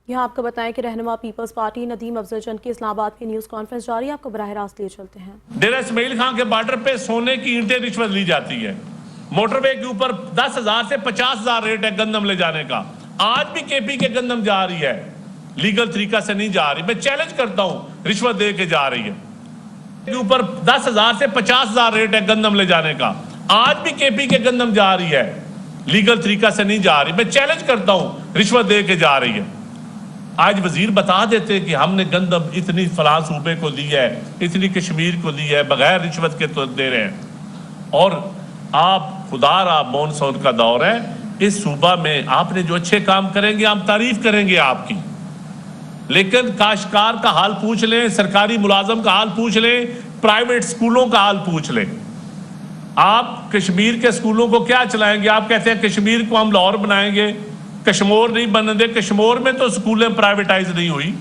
یہاں آپ کو بتائیں کہ رہنما پیپلز پارٹی ندیم افضل چند کی اسلام آباد میں نیوز کانفرنس جاری ہے، آپ کو براہ راست لیے چلتے ہیں۔ ڈیرہ اسماعیل خان کے بارڈر پہ سونے کی اینٹیں رشوت لی جاتی ہے، موٹر وے کے اوپر 10,000 سے 50,000 ریٹ ہے گندم لے جانے کا۔ آج بھی کے پی کے گندم جا رہی ہے، لیگل طریقہ سے نہیں جا رہی، میں چیلنج کرتا ہوں، رشوت دے کے جا رہی ہے۔ کے اوپر 10,000 سے 50,000 ریٹ ہے گندم لے جانے کا، آج بھی کے پی کے گندم جا رہی ہے، لیگل طریقہ سے نہیں جا رہی، میں چیلنج کرتا ہوں، رشوت دے کے جا رہی ہے۔ آج وزیر بتا دیتے کہ ہم نے گندم اتنی فلاں صوبے کو دی ہے، اتنی کشمیر کو دی ہے، بغیر رشوت کے تو دے رہے ہیں۔ اور آپ خدا را مونسون کا دور ہے، اس صوبہ میں آپ نے جو اچھے کام کریں گے ہم تعریف کریں گے آپ کی، لیکن کاشتکار کا حال پوچھ لیں، سرکاری ملازم کا حال پوچھ لیں، پرائیویٹ سکولوں کا حال پوچھ لیں۔ آپ کشمیر کے سکولوں کو کیا چلائیں گے؟ آپ کہتے ہیں کشمیر کو ہم لاہور بنائیں گے، کشمور نہیں بننے دے۔ کشمور میں تو سکولیں پرائیویٹائز نہیں ہوئی،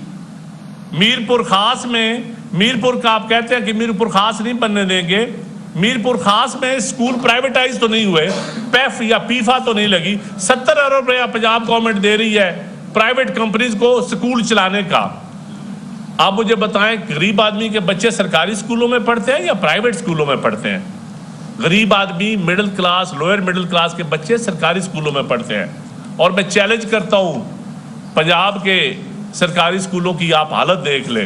میرپور خاص میں، میرپور کا آپ کہتے ہیں کہ میرپور خاص نہیں بننے دیں گے، میرپور خاص میں سکول پرائیویٹائز تو نہیں ہوئے، پیف یا پیفا تو نہیں لگی۔ 70 ارب روپیہ پنجاب گورنمنٹ دے رہی ہے پرائیویٹ کمپنیز کو سکول چلانے کا۔ آپ مجھے بتائیں غریب آدمی کے بچے سرکاری سکولوں میں پڑھتے ہیں یا پرائیویٹ سکولوں میں پڑھتے ہیں؟ غریب آدمی، middle class, lower middle class کے بچے سرکاری سکولوں میں پڑھتے ہیں۔ اور میں چیلنج کرتا ہوں، پنجاب کے سرکاری سکولوں کی آپ حالت دیکھ لیں،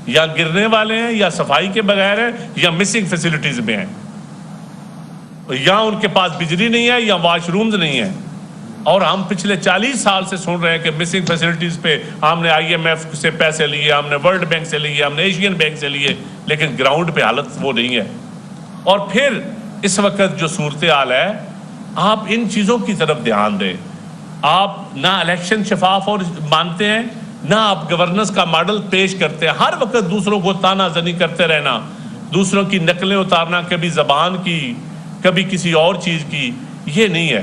یا گرنے والے ہیں، یا صفائی کے بغیر ہیں، یا مسنگ فیسلٹیز میں ہیں، یا ان کے پاس بجلی نہیں ہے، یا واش رومز نہیں ہیں۔ اور ہم پچھلے 40 سال سے سن رہے ہیں کہ مسنگ فیسلٹیز پہ ہم نے IMF سے پیسے لیے، ہم نے ورلڈ بینک سے لیے، ہم نے ایشین بینک سے لیے، لیکن گراؤنڈ پہ حالت وہ نہیں ہے۔ اور پھر اس وقت جو صورتحال ہے، آپ ان چیزوں کی طرف دھیان دیں۔ آپ نہ الیکشن شفاف اور مانتے ہیں، نہ آپ گورننس کا ماڈل پیش کرتے ہیں، ہر وقت دوسروں کو تانا زنی کرتے رہنا، دوسروں کی نقلیں اتارنا، کبھی زبان کی، کبھی کسی اور چیز کی، یہ نہیں ہے۔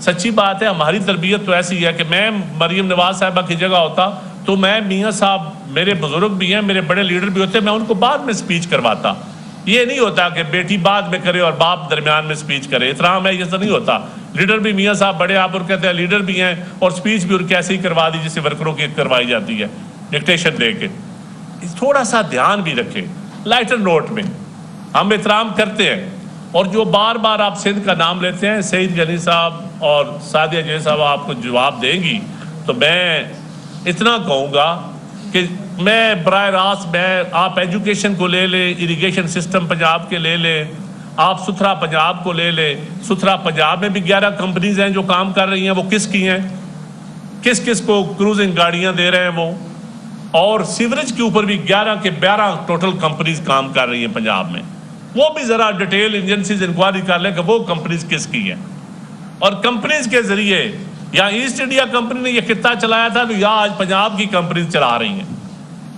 سچی بات ہے، ہماری تربیت تو ایسی ہے کہ میں مریم نواز صاحبہ کی جگہ ہوتا تو میں میاں صاحب، میرے بزرگ بھی ہیں، میرے بڑے لیڈر بھی ہوتے، میں ان کو بعد میں سپیچ کرواتا۔ یہ نہیں ہوتا کہ بیٹی بعد میں کرے اور باپ درمیان میں سپیچ کرے، احترام ہے، یہ تو نہیں ہوتا۔ لیڈر بھی میاں صاحب بڑے، آپ اور کہتے ہیں لیڈر بھی ہیں، اور سپیچ بھی ان کی ایسے ہی کروا دی جسے ورکروں کی کروائی جاتی ہے، ڈکٹیشن دے کے۔ تھوڑا سا دھیان بھی رکھیں، لائٹر نوٹ میں ہم احترام کرتے ہیں۔ اور جو بار بار آپ سندھ کا نام لیتے ہیں، سعید غنی صاحب اور سعدیہ جیل صاحب آپ کو جواب دیں گی، تو میں اتنا کہوں گا کہ میں براہ راست، میں آپ ایجوکیشن کو لے لیں، اریگیشن سسٹم پنجاب کے لے لیں، آپ ستھرا پنجاب کو لے لیں۔ ستھرا پنجاب میں بھی 11 کمپنیز ہیں جو کام کر رہی ہیں، وہ کس کی ہیں؟ کس کس کو کروزنگ گاڑیاں دے رہے ہیں وہ؟ اور سیوریج کے اوپر بھی 11 کے 12 ٹوٹل کمپنیز کام کر رہی ہیں پنجاب میں۔ وہ بھی ذرا ڈیٹیل ایجنسیز انکوائری کر لیں کہ وہ کمپنیز کس کی ہیں، اور کمپنیز کے ذریعے یا ایسٹ انڈیا کمپنی نے یہ خطہ چلایا تھا تو یا آج پنجاب کی کمپنیز چلا رہی ہیں۔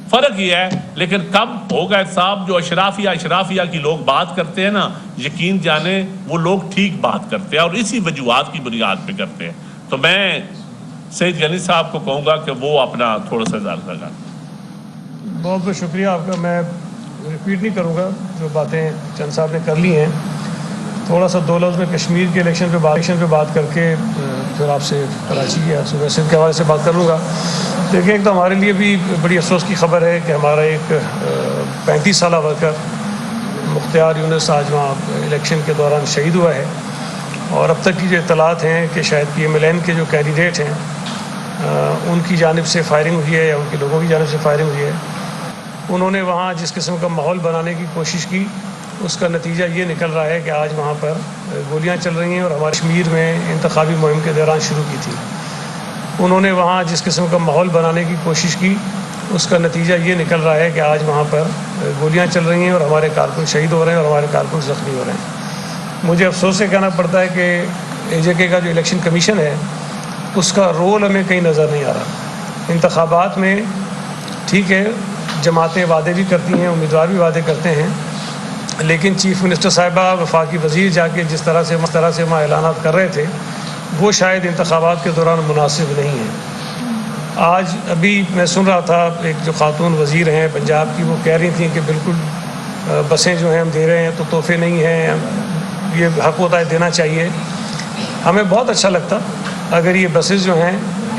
فرق یہ ہے، لیکن کب ہوگا صاحب، جو اشرافیہ کی لوگ بات کرتے ہیں نا، یقین جانیں وہ لوگ ٹھیک بات کرتے ہیں اور اسی وجوہات کی بنیاد پہ کرتے ہیں۔ تو میں سعید غنی صاحب کو کہوں گا کہ وہ اپنا تھوڑا سا اظہار کریں۔ بہت بہت شکریہ آپ کا۔ میں ریپیٹ نہیں کروں گا جو باتیں چند صاحب نے کر لی ہیں، تھوڑا سا 2 لفظ میں کشمیر کے الیکشن پہ بات کر کے پھر آپ سے کراچی یا صوبہ سندھ کے حوالے سے بات کر لوں گا۔ دیکھیں، ایک تو ہمارے لیے بھی بڑی افسوس کی خبر ہے کہ ہمارا ایک 35 سالہ ورکر مختار یونس آج وہاں الیکشن کے دوران شہید ہوا ہے، اور اب تک کی جو اطلاعات ہیں کہ شاید PMLN کے جو کینڈیڈیٹ ہیں ان کی جانب سے فائرنگ ہوئی ہے یا ان کے لوگوں کی جانب سے فائرنگ ہوئی ہے۔ انہوں نے وہاں جس قسم کا ماحول بنانے کی کوشش کی، اس کا نتیجہ یہ نکل رہا ہے کہ آج وہاں پر گولیاں چل رہی ہیں، اور ہمارے کشمیر میں انتخابی مہم کے دوران شروع کی تھی۔ انہوں نے وہاں جس قسم کا ماحول بنانے کی کوشش کی، اس کا نتیجہ یہ نکل رہا ہے کہ آج وہاں پر گولیاں چل رہی ہیں اور ہمارے کارکن شہید ہو رہے ہیں اور ہمارے کارکن زخمی ہو رہے ہیں۔ مجھے افسوس سے کہنا پڑتا ہے کہ AJK کا جو الیکشن کمیشن ہے، اس کا رول ہمیں کہیں نظر نہیں آ رہا۔ انتخابات میں ٹھیک ہے، جماعتیں وعدے بھی کرتی ہیں، امیدوار بھی وعدے کرتے ہیں، لیکن چیف منسٹر صاحبہ، وفاقی وزیر جا کے جس طرح سے وہاں اعلانات کر رہے تھے، وہ شاید انتخابات کے دوران مناسب نہیں ہیں۔ آج ابھی میں سن رہا تھا، ایک جو خاتون وزیر ہیں پنجاب کی، وہ کہہ رہی تھیں کہ بالکل بسیں جو ہیں ہم دے رہے ہیں تو تحفے نہیں ہیں، یہ حق ہوتا ہے دینا چاہیے۔ ہمیں بہت اچھا لگتا اگر یہ بسز جو ہیں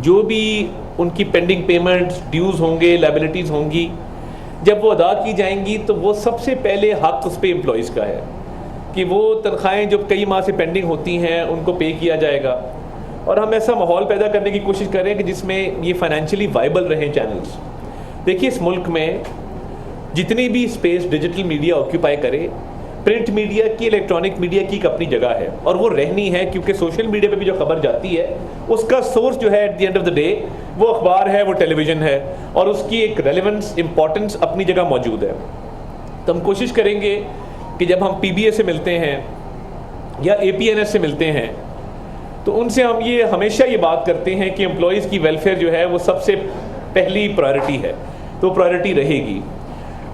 جو بھی ان کی پینڈنگ پیمنٹس، ڈیوز ہوں گے، لائبلٹیز ہوں گی، جب وہ ادا کی جائیں گی تو وہ سب سے پہلے حق اس پہ امپلائیز کا ہے کہ وہ تنخواہیں جو کئی ماہ سے پینڈنگ ہوتی ہیں ان کو پے کیا جائے گا. اور ہم ایسا ماحول پیدا کرنے کی کوشش کریں کہ جس میں یہ فائنینشلی وائبل رہیں چینلز. دیکھیے اس ملک میں جتنی بھی اسپیس ڈیجیٹل میڈیا آکیوپائی کرے، پرنٹ میڈیا کی، الیکٹرانک میڈیا کی ایک اپنی جگہ ہے اور وہ رہنی ہے، کیونکہ سوشل میڈیا پہ بھی جو خبر جاتی ہے اس کا سورس جو ہے at the end of the day وہ اخبار ہے، وہ ٹیلی ویژن ہے، اور اس کی ایک ریلیونس، امپورٹنس اپنی جگہ موجود ہے. تو ہم کوشش کریں گے کہ جب ہم پی بی اے سے ملتے ہیں یا اے پی این ایس سے ملتے ہیں تو ان سے ہم یہ ہمیشہ یہ بات کرتے ہیں کہ امپلائیز کی ویلفیئر جو ہے وہ سب سے پہلی پرائرٹی ہے، تو پرائرٹی رہے گی.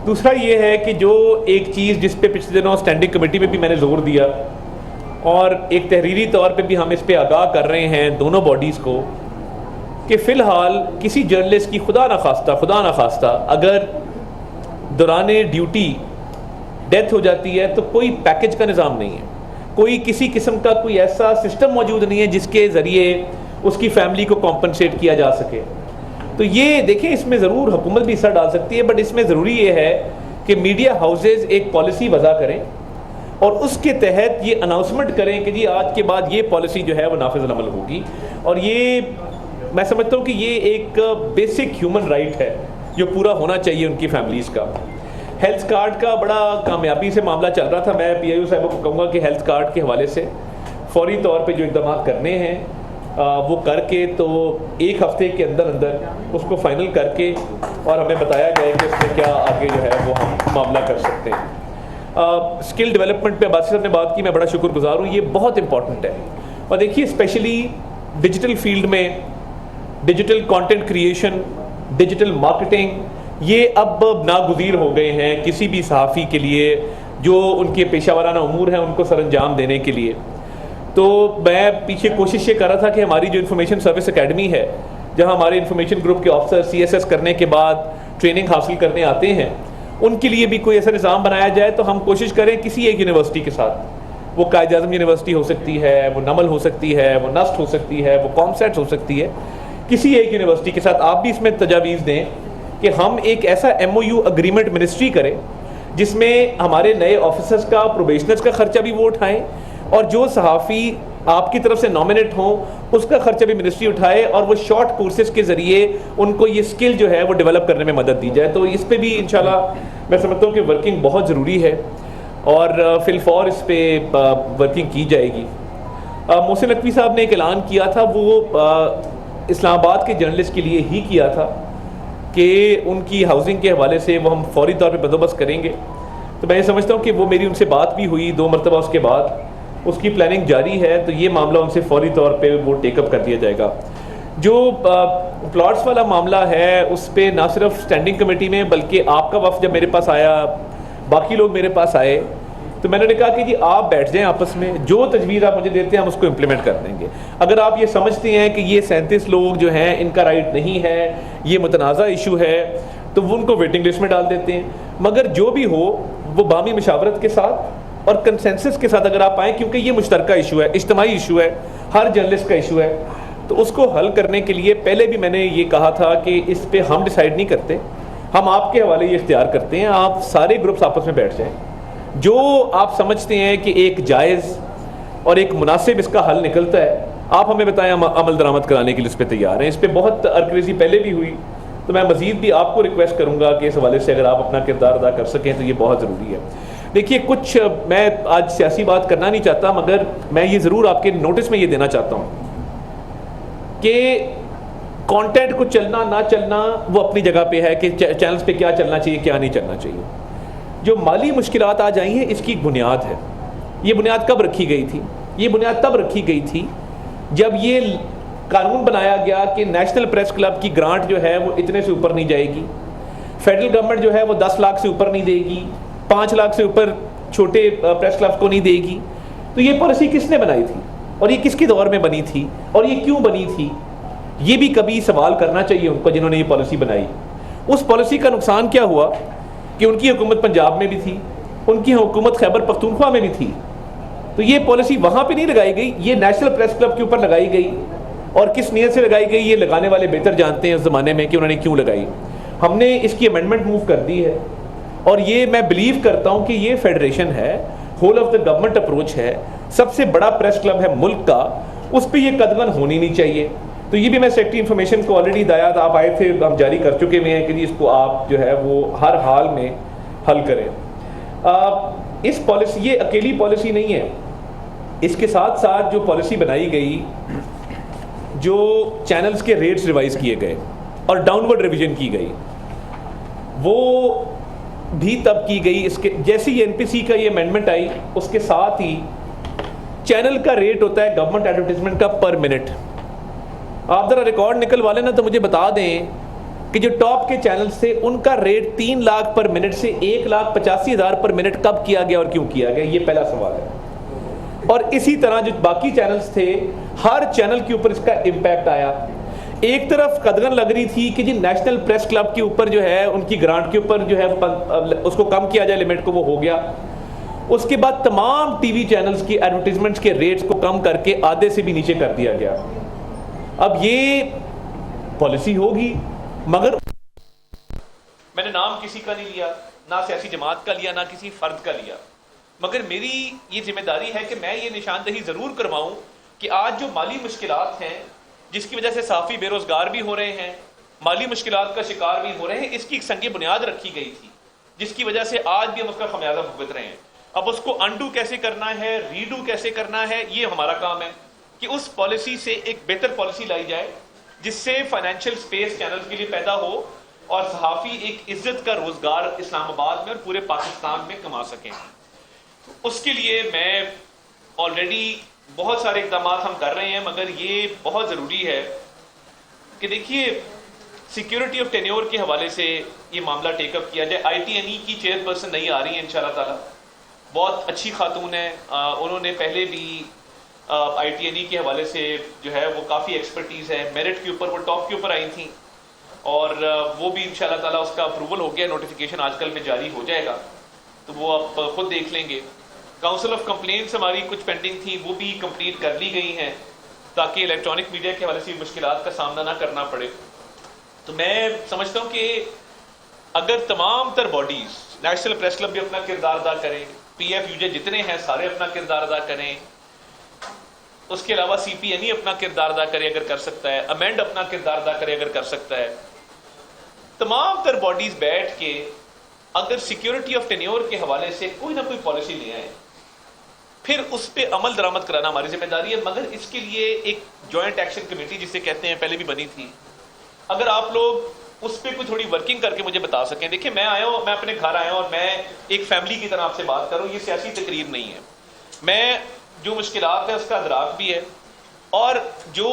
دوسرا یہ ہے کہ جو ایک چیز جس پہ پچھلے دنوں اسٹینڈنگ کمیٹی میں بھی میں نے زور دیا اور ایک تحریری طور پہ بھی ہم اس پہ آگاہ کر رہے ہیں دونوں باڈیز کو، کہ فی الحال کسی جرنلسٹ کی خدا نخواستہ اگر دوران ڈیوٹی ڈیتھ ہو جاتی ہے تو کوئی پیکج کا نظام نہیں ہے، کوئی کسی قسم کا کوئی ایسا سسٹم موجود نہیں ہے جس کے ذریعے اس کی فیملی کو کمپنسیٹ کیا جا سکے. تو یہ دیکھیں اس میں ضرور حکومت بھی حصہ ڈال سکتی ہے، بٹ اس میں ضروری یہ ہے کہ میڈیا ہاؤسز ایک پالیسی وضع کریں اور اس کے تحت یہ اناؤنسمنٹ کریں کہ جی آج کے بعد یہ پالیسی جو ہے وہ نافذ العمل ہوگی. اور یہ میں سمجھتا ہوں کہ یہ ایک بیسک ہیومن رائٹ ہے جو پورا ہونا چاہیے ان کی فیملیز کا. ہیلتھ کارڈ کا بڑا کامیابی سے معاملہ چل رہا تھا. میں پی آئی او صاحبوں کو کہوں گا کہ ہیلتھ کارڈ کے حوالے سے فوری طور پہ جو اقدامات کرنے ہیں وہ کر کے تو ایک ہفتے کے اندر اس کو فائنل کر کے اور ہمیں بتایا جائے کہ اس میں کیا آگے جو ہے وہ ہم معاملہ کر سکتے ہیں. اسکل ڈیولپمنٹ پہ عباسی صاحب نے بات کی، میں بڑا شکر گزار ہوں، یہ بہت امپورٹنٹ ہے. اور دیکھیے اسپیشلی ڈیجیٹل فیلڈ میں digital content creation, digital marketing, یہ اب ناگزیر ہو گئے ہیں کسی بھی صحافی کے لیے جو ان کے پیشہ ورانہ امور ہیں ان کو سر انجام دینے کے لیے. تو میں پیچھے کوشش یہ کر رہا تھا کہ ہماری جو انفارمیشن سروس اکیڈمی ہے، جہاں ہمارے انفارمیشن گروپ کے آفیسر سی ایس ایس کرنے کے بعد ٹریننگ حاصل کرنے آتے ہیں، ان کے لیے بھی کوئی ایسا نظام بنایا جائے. تو ہم کوشش کریں کسی ایک یونیورسٹی کے ساتھ، وہ قائد اعظم یونیورسٹی ہو سکتی ہے، وہ نمل ہو سکتی ہے، وہ نسٹ ہو سکتی ہے، وہ کامسیٹ ہو سکتی ہے، کسی ایک یونیورسٹی کے ساتھ آپ بھی اس میں تجاویز دیں کہ ہم ایک ایسا M O U agreement ministry کریں جس میں ہمارے نئے آفیسرز کا، پروبیشنرز کا خرچہ بھی وہ اٹھائیں، اور جو صحافی آپ کی طرف سے نامنیٹ ہوں اس کا خرچہ بھی منسٹری اٹھائے، اور وہ شارٹ کورسز کے ذریعے ان کو یہ اسکل جو ہے وہ ڈیولپ کرنے میں مدد دی جائے. تو اس پہ بھی انشاءاللہ میں سمجھتا ہوں کہ ورکنگ بہت ضروری ہے اور فی الفور اس پہ ورکنگ کی جائے گی. محسن نقوی صاحب نے ایک اعلان کیا تھا، وہ اسلام آباد کے جرنلسٹ کے لیے ہی کیا تھا کہ ان کی ہاؤسنگ کے حوالے سے وہ ہم فوری طور پہ بندوبست کریں گے. تو میں یہ سمجھتا ہوں کہ وہ میری ان سے بات بھی ہوئی 2 مرتبہ، اس کے بعد اس کی پلاننگ جاری ہے، تو یہ معاملہ ان سے فوری طور پہ وہ ٹیک اپ کر دیا جائے گا. جو پلاٹس والا معاملہ ہے اس پہ نہ صرف اسٹینڈنگ کمیٹی میں بلکہ آپ کا وفد جب میرے پاس آیا، باقی لوگ میرے پاس آئے، تو میں نے کہا کہ جی آپ بیٹھ جائیں آپس میں، جو تجویز آپ مجھے دیتے ہیں ہم اس کو امپلیمنٹ کر دیں گے. اگر آپ یہ سمجھتے ہیں کہ یہ 37 لوگ جو ہیں ان کا رائٹ نہیں ہے، یہ متنازع ایشو ہے، تو وہ ان کو ویٹنگ لسٹ میں ڈال دیتے ہیں. مگر جو بھی ہو وہ باہمی مشاورت کے ساتھ اور کنسنسس کے ساتھ اگر آپ آئیں، کیونکہ یہ مشترکہ ایشو ہے، اجتماعی ایشو ہے، ہر جرنلسٹ کا ایشو ہے، تو اس کو حل کرنے کے لیے پہلے بھی میں نے یہ کہا تھا کہ اس پہ ہم ڈیسائیڈ نہیں کرتے، ہم آپ کے حوالے یہ اختیار کرتے ہیں. آپ سارے گروپس آپس میں بیٹھ جائیں، جو آپ سمجھتے ہیں کہ ایک جائز اور ایک مناسب اس کا حل نکلتا ہے آپ ہمیں بتائیں، ہم عمل درآمد کرانے کے لیے اس پہ تیار ہیں. اس پہ بہت ارکریزی پہلے بھی ہوئی، تو میں مزید بھی آپ کو ریکویسٹ کروں گا کہ اس حوالے سے اگر آپ اپنا کردار ادا کر سکیں تو یہ بہت ضروری ہے. دیکھیے کچھ میں آج سیاسی بات کرنا نہیں چاہتا، مگر میں یہ ضرور آپ کے نوٹس میں یہ دینا چاہتا ہوں کہ کانٹینٹ کو چلنا نہ چلنا وہ اپنی جگہ پہ ہے کہ چینلز پہ کیا چلنا چاہیے کیا نہیں چلنا چاہیے. جو مالی مشکلات آج آئی ہیں اس کی ایک بنیاد ہے. یہ بنیاد کب رکھی گئی تھی؟ یہ بنیاد تب رکھی گئی تھی جب یہ قانون بنایا گیا کہ نیشنل پریس کلب کی گرانٹ جو ہے وہ اتنے سے اوپر نہیں جائے گی، فیڈرل گورنمنٹ جو ہے وہ 10 لاکھ سے اوپر نہیں دے گی، 5 لاکھ سے اوپر چھوٹے پریس کلب کو نہیں دے گی. تو یہ پالیسی کس نے بنائی تھی اور یہ کس کے دور میں بنی تھی اور یہ کیوں بنی تھی؟ یہ بھی کبھی سوال کرنا چاہیے ان کو جنہوں نے یہ پالیسی بنائی. اس پالیسی کا نقصان کیا ہوا کہ ان کی حکومت پنجاب میں بھی تھی، ان کی حکومت خیبر پختونخوا میں بھی تھی. تو یہ پالیسی وہاں پہ نہیں لگائی گئی، یہ نیشنل پریس کلب کے اوپر لگائی گئی اور کس نیت سے لگائی گئی یہ لگانے والے بہتر جانتے ہیں اس زمانے میں کہ انہوں نے کیوں لگائی. ہم نے اس کی امینڈمنٹ موو کر دی ہے اور یہ میں بلیو کرتا ہوں کہ یہ فیڈریشن ہے, whole of the government approach ہے, سب سے بڑا پریس کلب ہے ملک کا, اس پہ یہ قدغن ہونی نہیں چاہیے. تو یہ بھی میں سیکرٹری انفارمیشن کو آلریڈی ہدایات آپ آئے تھے, ہم جاری کر چکے ہوئے ہیں کہ اس کو آپ جو ہے وہ ہر حال میں حل کریں. اس پالیسی, یہ اکیلی پالیسی نہیں ہے, اس کے ساتھ ساتھ جو پالیسی بنائی گئی, جو چینلز کے ریٹس ریوائز کیے گئے اور ڈاؤن ورڈ ریویژن کی گئی, وہ بھی تب کی گئی. اس کے جیسی یہ NPC کا یہ امینڈمنٹ آئی, اس کے ساتھ ہی چینل کا ریٹ ہوتا ہے گورنمنٹ ایڈورٹیزمنٹ کا پر منٹ. آپ ذرا ریکارڈ نکلوا لینا تو مجھے بتا دیں کہ جو ٹاپ کے چینلز تھے ان کا ریٹ 3 لاکھ پر منٹ سے 1,85,000 پر منٹ کب کیا گیا اور کیوں کیا گیا, یہ پہلا سوال ہے. اور اسی طرح جو باقی چینلز تھے, ہر چینل کے اوپر اس کا امپیکٹ آیا. ایک طرف قدغن لگ رہی تھی کہ جی نیشنل پریس کلب کے اوپر جو ہے ان کی گرانٹ کے اوپر جو ہے اس کو کم کیا جائے لمٹ کو, وہ ہو گیا. اس کے بعد تمام ٹی وی چینلز کی ایڈورٹیزمنٹس کے ریٹس کو کم کر کے آدھے سے بھی نیچے کر دیا گیا. اب یہ پالیسی ہوگی, مگر میں نے نام کسی کا نہیں لیا, نہ سیاسی جماعت کا لیا, نہ کسی فرد کا لیا, مگر میری یہ ذمہ داری ہے کہ میں یہ نشاندہی ضرور کرواؤں کہ آج جو مالی مشکلات ہیں جس کی وجہ سے صحافی بے روزگار بھی ہو رہے ہیں, مالی مشکلات کا شکار بھی ہو رہے ہیں, اس کی ایک سنگ بنیاد رکھی گئی تھی جس کی وجہ سے آج بھی ہم اس کا خمیازہ بھگت رہے ہیں. اب اس کو انڈو کیسے کرنا ہے, ریڈو کیسے کرنا ہے, یہ ہمارا کام ہے کہ اس پالیسی سے ایک بہتر پالیسی لائی جائے جس سے فائنینشیل سپیس چینل کے لیے پیدا ہو اور صحافی ایک عزت کا روزگار اسلام آباد میں اور پورے پاکستان میں کما سکیں. اس کے لیے میں آلریڈی بہت سارے اقدامات ہم کر رہے ہیں, مگر یہ بہت ضروری ہے کہ دیکھیے سیکیورٹی آف ٹینیور کے حوالے سے یہ معاملہ ٹیک اپ کیا جائے. ITNE کی چیئرپرسن نہیں آ رہی ہیں انشاءاللہ تعالی, بہت اچھی خاتون ہیں, انہوں نے پہلے بھی ITNE کے حوالے سے جو ہے وہ کافی ایکسپرٹیز ہے, میرٹ کے اوپر وہ ٹاپ کے اوپر آئی تھیں اور وہ بھی انشاءاللہ تعالی اس کا اپروول ہو گیا, نوٹیفیکیشن آج کل میں جاری ہو جائے گا تو وہ آپ خود دیکھ لیں گے. کاؤنسل آف کمپلینٹس ہماری کچھ پینڈنگ تھی, وہ بھی کمپلیٹ کر لی گئی ہیں تاکہ الیکٹرانک میڈیا کے حوالے سے مشکلات کا سامنا نہ کرنا پڑے. تو میں سمجھتا ہوں کہ اگر تمام تر باڈیز, نیشنل پریس کلب بھی اپنا کردار ادا کریں, PFUJ جتنے ہیں سارے اپنا کردار ادا کریں, اس کے علاوہ CPNE اپنا کردار ادا کرے اگر کر سکتا ہے, امینڈ اپنا کردار ادا کرے اگر کر سکتا ہے, تمام تر باڈیز بیٹھ کے اگر سیکیورٹی آف ٹینیور کے حوالے سے کوئی نہ کوئی پالیسی لے آئیں, پھر اس پہ عمل درآمد کرانا ہماری ذمہ داری ہے. مگر اس کے لیے ایک جوائنٹ ایکشن کمیٹی جسے کہتے ہیں پہلے بھی بنی تھی, اگر آپ لوگ اس پہ کوئی تھوڑی ورکنگ کر کے مجھے بتا سکیں. دیکھیں میں آیا ہوں, میں اپنے گھر آیا ہوں اور میں ایک فیملی کی طرح آپ سے بات کروں, یہ سیاسی تقریر نہیں ہے. میں جو مشکلات ہیں اس کا ادراک بھی ہے اور جو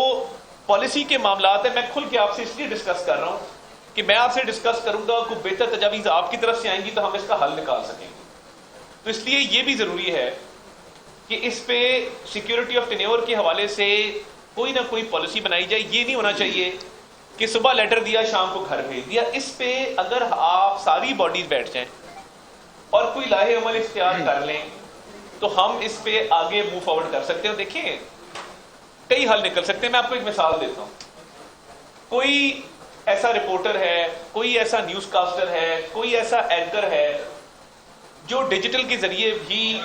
پالیسی کے معاملات ہیں میں کھل کے آپ سے اس لیے ڈسکس کر رہا ہوں کہ میں آپ سے ڈسکس کروں گا, کوئی بہتر تجاویز آپ کی طرف سے آئیں گی تو ہم اس کا حل نکال سکیں گے. تو اس لیے یہ بھی ضروری ہے کہ اس پہ سیکیورٹی آف ٹینیور کے حوالے سے کوئی نہ کوئی پالیسی بنائی جائے. یہ نہیں ہونا چاہیے کہ صبح لیٹر دیا شام کو گھر بھیج دیا. اس پہ اگر آپ ساری باڈیز بیٹھ جائیں اور کوئی لاہے عمل اختیار کر لیں تو ہم اس پہ آگے موو فارورڈ کر سکتے ہیں. دیکھیں کئی حل نکل سکتے ہیں. میں آپ کو ایک مثال دیتا ہوں. کوئی ایسا رپورٹر ہے, کوئی ایسا نیوز کاسٹر ہے, کوئی ایسا اینکر ہے جو ڈیجیٹل کے ذریعے بھی,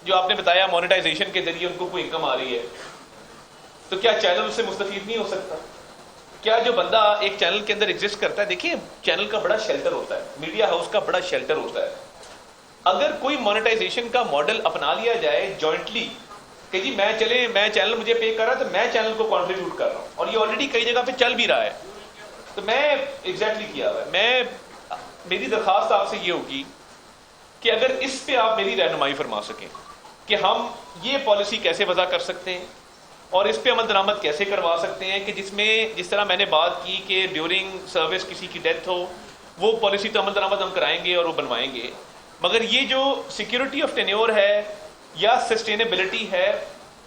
جو آپ نے بتایا مونیٹائزیشن کے ذریعے ان کو کوئی انکم آ رہی ہے, تو کیا چینل اس سے مستفید نہیں ہو سکتا؟ کیا جو بندہ ایک چینل کے اندر ایگزسٹ کرتا ہے, دیکھیں چینل کا بڑا شیلٹر ہوتا ہے, میڈیا ہاؤس کا بڑا شیلٹر ہوتا ہے. اگر کوئی مونیٹائزیشن کا ماڈل اپنا لیا جائے جوائنٹلی کہ جی میں چینل مجھے پے کر رہا تو میں چینل کو کنٹریبیوٹ کر رہا ہوں, اور یہ آلریڈی کئی جگہ پہ چل بھی رہا ہے, تو میں ایگزیکٹلی کیا ہوا ہے. میری درخواست آپ سے یہ ہوگی کہ اگر اس پہ آپ میری رہنمائی فرما سکیں کہ ہم یہ پالیسی کیسے وضع کر سکتے ہیں اور اس پہ عمل درآمد کیسے کروا سکتے ہیں, کہ جس طرح میں نے بات کی کہ ڈیورنگ سروس کسی کی ڈیتھ ہو, وہ پالیسی تو عمل درآمد ہم کرائیں گے اور وہ بنوائیں گے. مگر یہ جو سیکیورٹی آف ٹینیور ہے یا سسٹینیبلٹی ہے,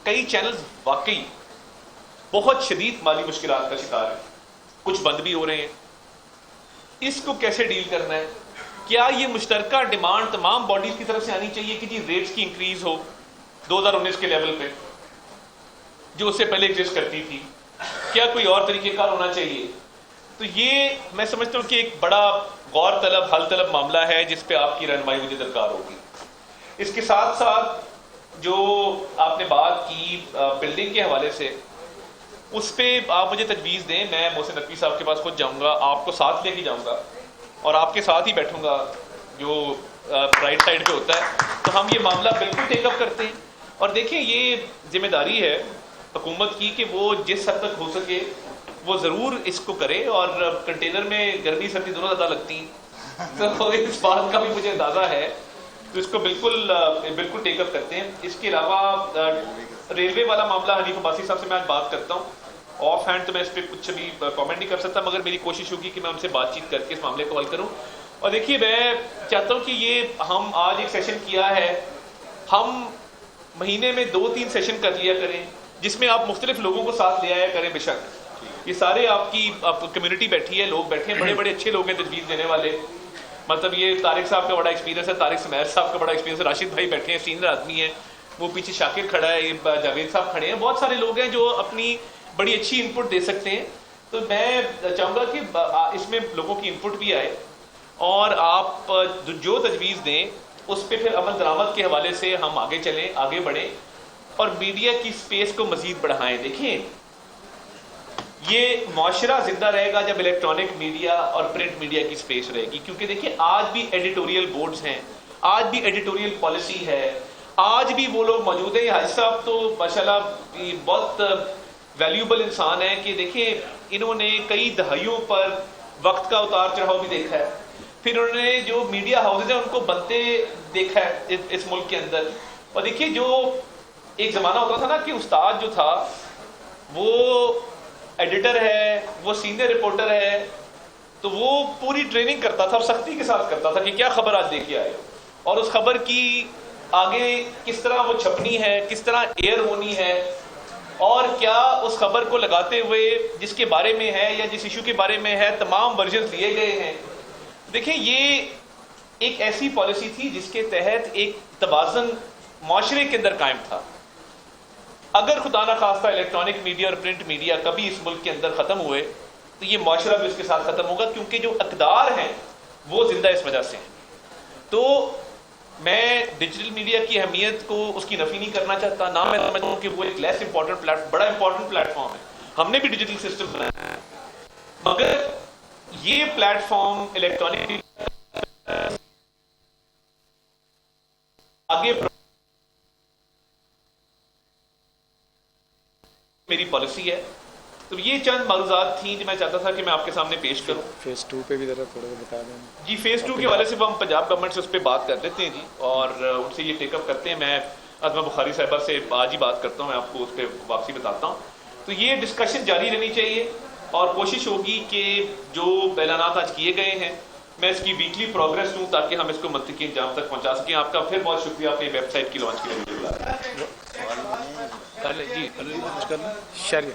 کئی چینلز واقعی بہت شدید مالی مشکلات کا شکار ہیں, کچھ بند بھی ہو رہے ہیں. اس کو کیسے ڈیل کرنا ہے؟ کیا یہ مشترکہ ڈیمانڈ تمام باڈیز کی طرف سے آنی چاہیے کہ جی ریٹس کی انکریز ہو 2019 کے لیول پہ جو اس سے پہلے ایگزسٹ کرتی تھی؟ کیا کوئی اور طریقہ کار ہونا چاہیے؟ تو یہ میں سمجھتا ہوں کہ ایک بڑا غور طلب حل طلب معاملہ ہے جس پہ آپ کی رہنمائی مجھے درکار ہوگی. اس کے ساتھ ساتھ جو آپ نے بات کی بلڈنگ کے حوالے سے، اس پہ آپ مجھے تجویز دیں. میں محسن نقوی صاحب کے پاس خود جاؤں گا، آپ کو ساتھ لے کے جاؤں گا اور آپ کے ساتھ ہی بیٹھوں گا جو رائٹ سائڈ پہ ہوتا ہے. تو ہم یہ معاملہ بالکل ٹیک اپ کرتے ہیں. اور دیکھیں یہ ذمہ داری ہے حکومت کی کہ وہ جس حد تک ہو سکے وہ ضرور اس کو کرے. اور کنٹینر میں گرمی سردی دونوں زیادہ لگتی ہیں تو اس بات کا بھی مجھے اندازہ ہے، تو اس کو بالکل ٹیک اپ کرتے ہیں. اس کے علاوہ ریلوے والا معاملہ حنیف عباسی صاحب سے میں آج بات کرتا ہوں. آف ہینڈ تو میں اس پہ کچھ بھی کامنٹ نہیں کر سکتا، مگر میری کوشش ہوگی کہ میں ان سے بات چیت کر کے اس معاملے کو حل کروں. اور دیکھیے میں چاہتا ہوں کہ یہ ہم آج ایک سیشن کیا ہے، ہم مہینے میں 2-3 سیشن کر لیا کریں جس میں آپ مختلف لوگوں کو ساتھ لے آیا کریں. بے شک یہ سارے آپ کی کمیونٹی بیٹھی ہے، لوگ بیٹھے ہیں، بڑے بڑے اچھے لوگ ہیں تجویز دینے والے. مطلب یہ طارق صاحب کا بڑا ایکسپیرینس ہے، طارق سمیر صاحب کا بڑا ایکسپیرینس ہے، راشد بھائی بیٹھے ہیں، سینئر آدمی ہیں، وہ پیچھے شاکر کھڑا ہے، یہ جاوید صاحب کھڑے ہیں. بہت سارے لوگ ہیں جو اپنی بڑی اچھی ان پٹ دے سکتے ہیں. تو میں چاہوں گا کہ اس میں لوگوں کی ان پٹ بھی آئے اور آپ جو تجویز دیں اس پہ پھر عمل درآمد کے حوالے سے ہم آگے چلیں، آگے بڑھیں اور میڈیا کی سپیس کو مزید بڑھائیں. دیکھیں یہ معاشرہ زندہ رہے گا جب الیکٹرانک میڈیا اور پرنٹ میڈیا کی سپیس رہے گی. کیونکہ دیکھیں آج بھی ایڈیٹوریل بورڈز ہیں، آج بھی ایڈیٹوریل پالیسی ہے، آج بھی وہ لوگ موجود ہیں. حاجی صاحب تو ماشاءاللہ بہت ویلیوبل انسان ہیں کہ دیکھیں انہوں نے کئی دہائیوں پر وقت کا اتار چڑھاؤ بھی دیکھا ہے، پھر انہوں نے جو میڈیا ہاؤسز ہیں ان کو بنتے دیکھا ہے اس ملک کے اندر. اور دیکھیے جو ایک زمانہ ہوتا تھا نا کہ استاد جو تھا وہ ایڈیٹر ہے، وہ سینئر رپورٹر ہے، تو وہ پوری ٹریننگ کرتا تھا اور سختی کے ساتھ کرتا تھا کہ کیا خبر آج لے کے آئے اور اس خبر کی آگے کس طرح وہ چھپنی ہے، کس طرح ایئر ہونی ہے، اور کیا اس خبر کو لگاتے ہوئے جس کے بارے میں ہے یا جس ایشو کے بارے میں ہے تمام ورژنز لیے گئے ہیں. دیکھیں یہ ایک ایسی پالیسی تھی جس کے تحت ایک توازن معاشرے کے اندر قائم تھا. اگر خدا نہ خواستہ الیکٹرانک میڈیا اور پرنٹ میڈیا کبھی اس ملک کے اندر ختم ہوئے تو یہ معاشرہ بھی اس کے ساتھ ختم ہوگا، کیونکہ جو اقدار ہیں وہ زندہ اس وجہ سے ہیں. تو میں ڈیجیٹل میڈیا کی اہمیت کو اس کی نفی نہیں کرنا چاہتا، نہ میں سمجھتا ہوں کہ وہ ایک لیس امپورٹنٹ بڑا امپورٹنٹ پلیٹ فارم ہے. ہم نے بھی ڈیجیٹل سسٹم بنایا ہے، مگر یہ پلیٹ فارم الیکٹرانک آگے میری پالیسی ہے. تو یہ چند معلومات تھیں جو میں چاہتا تھا کہ میں آپ کے سامنے پیش کروں. فیز 2 پہ بھی ذرا تھوڑا بتا دیں. جی فیز 2 کے حوالے سے ہم پنجاب گورنمنٹ سے اس پہ بات کر لیتے ہیں جی، اور ان سے یہ ٹیک اپ کرتے ہیں. میں عظمہ بخاری صاحبہ سے آج ہی بات کرتا ہوں، میں آپ کو اس پہ واپسی بتاتا ہوں. تو یہ ڈسکشن جاری رہنی چاہیے اور کوشش ہوگی کہ جو اعلانات آج کیے گئے ہیں میں اس کی ویکلی پروگرس دوں تاکہ ہم اس کو منطقی انجام تک پہنچا سکیں. آپ کا پھر بہت شکریہ اپنی ویب سائٹ کی لانچ کے لیے. جی شریعہ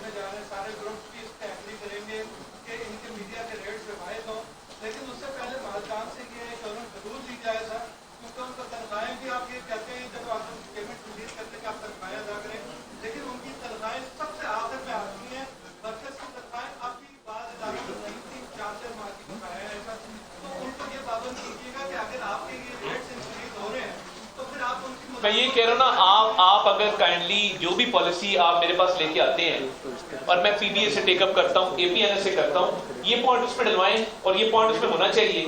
میں یہ کہہ رہا ہوں نا، آپ اگر کائنڈلی جو بھی پالیسی آپ میرے پاس لے کے آتے ہیں اور میں پی ڈی اے سے ٹیک اپ کرتا ہوں، اے پی این ایس سے کرتا ہوں، یہ پوائنٹ اس پہ ڈلوائیں اور یہ پوائنٹ اس میں ہونا چاہیے.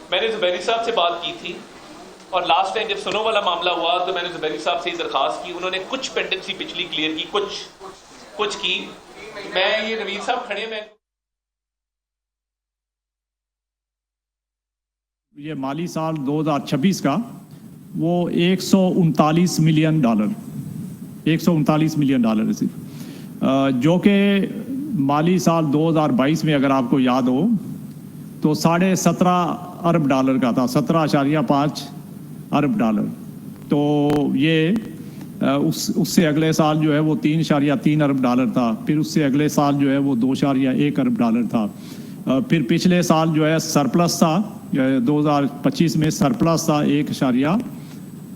میں نے زبیری صاحب سے بات کی تھی اور لاسٹ ٹائم جب سنو والا معاملہ ہوا تو میں نے زبیری صاحب سے یہ درخواست کی، انہوں نے کچھ پینڈنسی پچھلی کلیئر کی، کچھ کی. میں یہ نوید صاحب کھڑے میں یہ مالی سال 2026 کا وہ $139 ملین ہے صرف، جو کہ مالی سال 2022 میں اگر آپ کو یاد ہو تو $17.5 ارب کا تھا، $17.5 ارب. تو یہ اس سے اگلے سال جو ہے وہ $3.3 ارب تھا، پھر اس سے اگلے سال جو ہے وہ $2.1 ارب تھا، پھر پچھلے سال جو ہے سرپلس تھا، 2025 میں سرپلس تھا